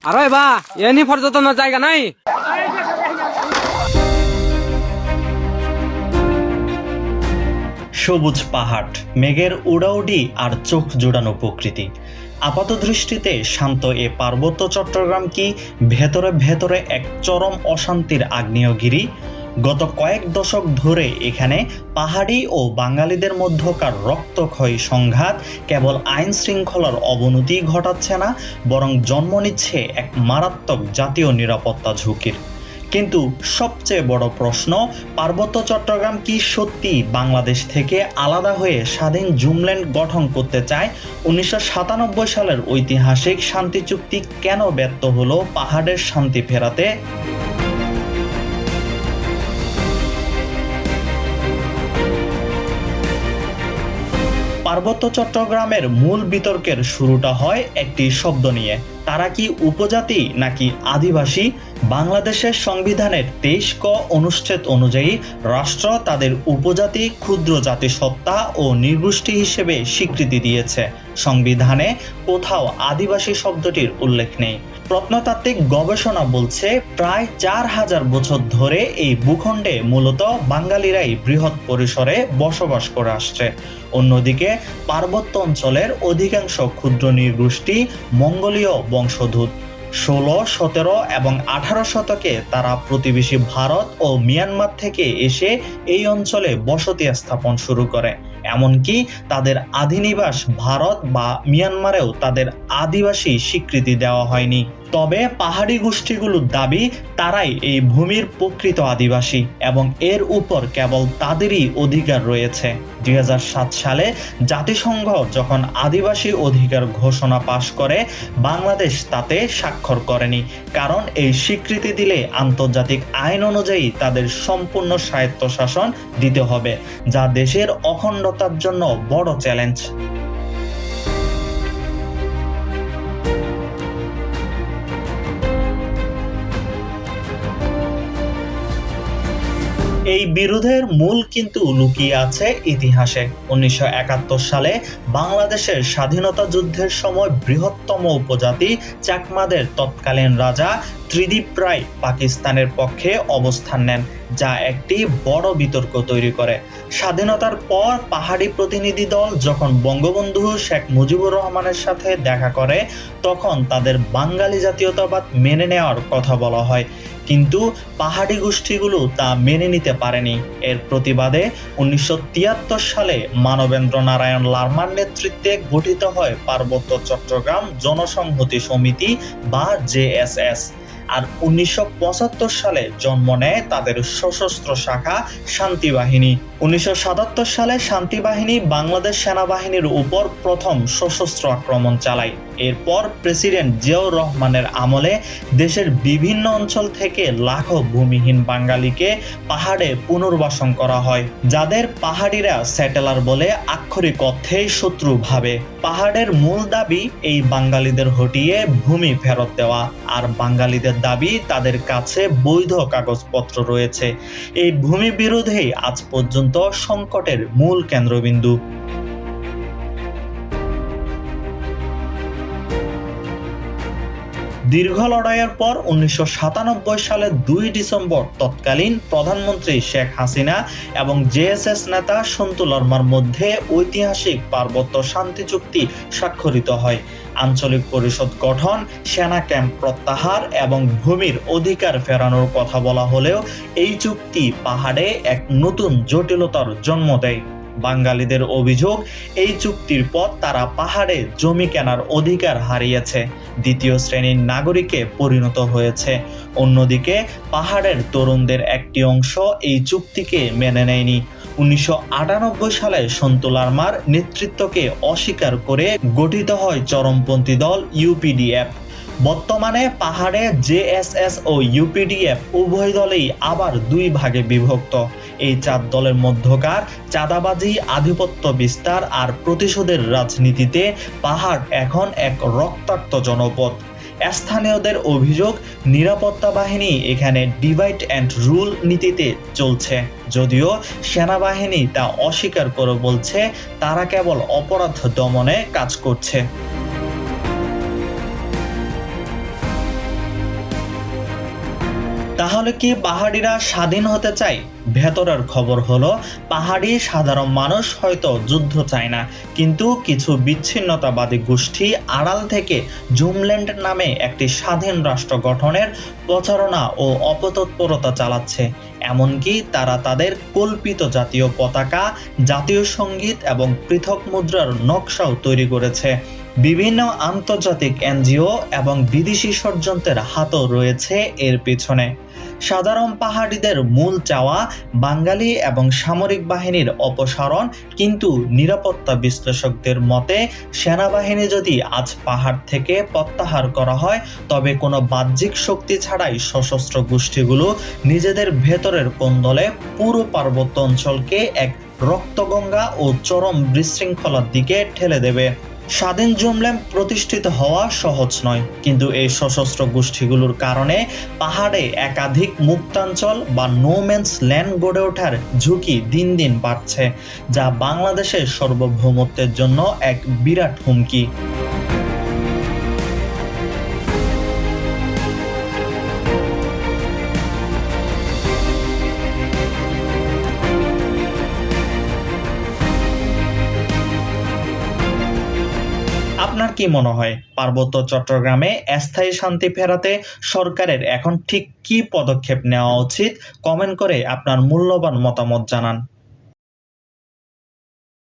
আরে বা এনি পর্যটনের জায়গা নাই। সবুজ পাহাড়, মেঘের উড়াউড়ি আর চোখ জোড়ানো প্রকৃতি। আপাত দৃষ্টিতে শান্ত এ পার্বত্য চট্টগ্রাম কি ভেতরে ভেতরে এক চরম অশান্তির আগ্নেয়গিরি? গত কয়েক দশক ধরে এখানে পাহাড়ি ও বাঙালিদের মধ্যকার রক্তক্ষয়ী সংঘাত কেবল আইন শৃঙ্খলার অবনতি ঘটাচ্ছে না, বরং জন্ম নিচ্ছে এক মারাত্মক জাতীয় নিরাপত্তা ঝুঁকির। কিন্তু সবচেয়ে বড় প্রশ্ন, পার্বত্য চট্টগ্রাম কি সত্যি বাংলাদেশ থেকে আলাদা হয়ে স্বাধীন জুমল্যান্ড গঠন করতে চায়? 1997 সালের ঐতিহাসিক শান্তি চুক্তি কেন ব্যর্থ হলো পাহাড়ের শান্তি ফেরাতে? পার্বত্য চট্টগ্রামের মূল বিতর্কের শুরুটা হয় একটি শব্দ নিয়ে। তারা কি উপজাতি নাকি আদিবাসী? বাংলাদেশের সংবিধানের 23 ক অনুচ্ছেদ অনুযায়ী রাষ্ট্র তাদের উপজাতি, ক্ষুদ্র জাতিসত্তা ও নৃগোষ্ঠী হিসেবে স্বীকৃতি দিয়েছে। সংবিধানে কোথাও আদিবাসী শব্দটির উল্লেখ নেই। প্রত্নতাত্ত্বিক গবেষণা বলছে প্রায় 4000 বছর ধরে এই ভূখণ্ডে মূলত বাঙালিরাই বৃহৎ পরিসরে বসবাস করে আসছে। অন্যদিকে পার্বত্য অঞ্চলের অধিকাংশ ক্ষুদ্র নৃগোষ্ঠী মঙ্গোলীয় বংশোদ্ভূত। 16, 17 এবং 18 শতকে তারা প্রতিবেশী ভারত ও মিয়ানমার থেকে এসে এই অঞ্চলে বসতি স্থাপন শুরু করে। এমনকি তাদের আদিনিবাস ভারত বা মিয়ানমারেও তাদের আদিবাসী স্বীকৃতি দেওয়া হয়নি। তবে পাহাড়ি গোষ্ঠীগুলোর দাবি তারাই এই ভূমির প্রকৃত আদিবাসী এবং এর উপর কেবল তাদেরই অধিকার রয়েছে। 2007 সালে জাতিসংঘ যখন আদিবাসী অধিকার ঘোষণা পাশ করে, বাংলাদেশ তাতে স্বাক্ষর করেনি, কারণ এই স্বীকৃতি দিলে আন্তর্জাতিক আইন অনুযায়ী তাদের সম্পূর্ণ স্বায়ত্তশাসন দিতে হবে, যা দেশের অখণ্ডতার জন্য বড় চ্যালেঞ্জ। এই বিরোধের মূল কিন্তু লুকিয়ে আছে ইতিহাসে। 1971 সালে বাংলাদেশের স্বাধীনতা যুদ্ধের সময় বৃহত্তম উপজাতি চাকমাদের তৎকালীন রাজা ত্রিদিব রায় পাকিস্তানের পক্ষে অবস্থান নেন, যা একটি বড় বিতর্ক তৈরি করে। স্বাধীনতার পর পাহাড়ি প্রতিনিধি দল যখন বঙ্গবন্ধু শেখ মুজিবুর রহমানের সাথে দেখা করে, তখন তাদের বাঙালি জাতীয়তাবাদ মেনে নেওয়ার কথা বলা হয়, কিন্তু পাহাড়ি গোষ্ঠীগুলো তা মেনে নিতে পারেনি। এর প্রতিবাদে 1973 সালে মানবেন্দ্র নারায়ণ লারমার নেতৃত্বে গঠিত হয় পার্বত্য চট্টগ্রাম জনসংহতি সমিতি বা জেএসএস। আর 1975 সালে জন্ম নেয় তাদের সশস্ত্র শাখা শান্তি বাহিনী। 1977 সালে শান্তি বাহিনী বাংলাদেশ সেনাবাহিনীর উপর প্রথম সশস্ত্র আক্রমণ চালায়। এরপর প্রেসিডেন্ট জিয়াউর রহমানের আমলে দেশের বিভিন্ন অঞ্চল থেকে লাখো ভূমিহীন বাঙালিকে পাহাড়ে পুনর্বাসন করা হয়, যাদের পাহাড়িরা সেটেলার বলে আক্ষরিক অর্থেই শত্রু ভাবে। পাহাড়ের মূল দাবি এই বাঙালিদের হটিয়ে ভূমি ফেরত দেওয়া, আর বাঙালিদের দাবি তাদের কাছে বৈধ কাগজপত্র রয়েছে। এই ভূমি বিরোধেই আজ পর্যন্ত সংকটের মূল কেন্দ্রবিন্দু। দীর্ঘ লড়াইয়ের পর 1997 সালের 2 ডিসেম্বর তৎকালীন প্রধানমন্ত্রী শেখ হাসিনা এবং জেএসএস নেতা সন্তু লারমার মধ্যে ঐতিহাসিক পার্বত্য শান্তি চুক্তি স্বাক্ষরিত হয়। আঞ্চলিক পরিষদ গঠন, সেনা ক্যাম্প প্রত্যাহার এবং ভূমির অধিকার ফেরানোর কথা বলা হলেও এই চুক্তি পাহাড়ে এক নতুন জটিলতার জন্ম দেয়। বাঙালিদের অভিযোগ, এই চুক্তির পর তারা পাহাড়ে জমি কেনার অধিকার হারিয়েছে, দ্বিতীয় শ্রেণীর নাগরিকে পরিণত হয়েছে। অন্যদিকে পাহাড়ের তরুণদের একটি অংশ এই চুক্তিকে মেনে নেয়নি। 1998 সালে সন্তু লারমার নেতৃত্বকে অস্বীকার করে গঠিত হয় চরমপন্থী দল ইউপিডিএফ। বর্তমানে পাহাড়ে জেএসএস ও ইউপিডিএফ উভয় দলেই আবার 2 ভাগে বিভক্ত। এই 4 দলের মধ্যকার চাঁদাবাজি, আধিপত্য বিস্তার আর প্রতিশোধের রাজনীতিতে পাহাড় এখন এক রক্তাক্ত জনপদ। স্থানীয়দের অভিযোগ, নিরাপত্তা বাহিনী এখানে ডিভাইড অ্যান্ড রুল নীতিতে চলছে, যদিও সেনাবাহিনী তা অস্বীকার করে বলছে তারা কেবল অপরাধ দমনে কাজ করছে। তাহলে কি পাহাড়িরা স্বাধীন হতে চায়? ভেতরের খবর হলো, পাহাড়ি সাধারণ মানুষ হয়তো যুদ্ধ চায় না, কিন্তু কিছু বিচ্ছিন্নতাবাদী গোষ্ঠী আড়াল থেকে জুমল্যান্ড নামে একটি স্বাধীন রাষ্ট্র গঠনের প্রচারণা ও অপতৎপরতা চালাচ্ছে। এমনকি তারা তাদের কল্পিত জাতীয় পতাকা, জাতীয় সঙ্গীত এবং পৃথক মুদ্রার নকশাও তৈরি করেছে। বিভিন্ন আন্তর্জাতিক এনজিও এবং বিদেশি ষড়যন্ত্রের হাতও রয়েছে এর পিছনে। সাধারণ পাহাড়িদের মূল চাওয়া বাঙালি এবং সামরিক বাহিনীর অপসারণ, কিন্তু নিরাপত্তা বিশ্লেষকদের মতে সেনাবাহিনী যদি আজ পাহাড় থেকে প্রত্যাহার করা হয়, তবে কোনো বাহ্যিক শক্তি ছাড়াই সশস্ত্র গোষ্ঠীগুলো নিজেদের ভেতরের কোন্দলে পুরো পার্বত্য অঞ্চলকে এক রক্তগঙ্গা ও চরম বিশৃঙ্খলার দিকে ঠেলে দেবে। স্বাধীন জুমল্যান্ড প্রতিষ্ঠিত হওয়া সহজ নয়, কিন্তু এই সশস্ত্র গোষ্ঠীগুলোর কারণে পাহাড়ে একাধিক মুক্তাঞ্চল বা নোম্যান্স ল্যান্ড গড়ে ওঠার ঝুঁকি দিন দিন বাড়ছে, যা বাংলাদেশের সার্বভৌমত্বের জন্য এক বিরাট হুমকি। আপনার কি মনে হয়, পার্বত্য চট্টগ্রামে স্থায়ী শান্তি ফেরাতে সরকারের এখন ঠিক কী পদক্ষেপ নেওয়া উচিত? কমেন্ট করে আপনার মূল্যবান মতামত জানান।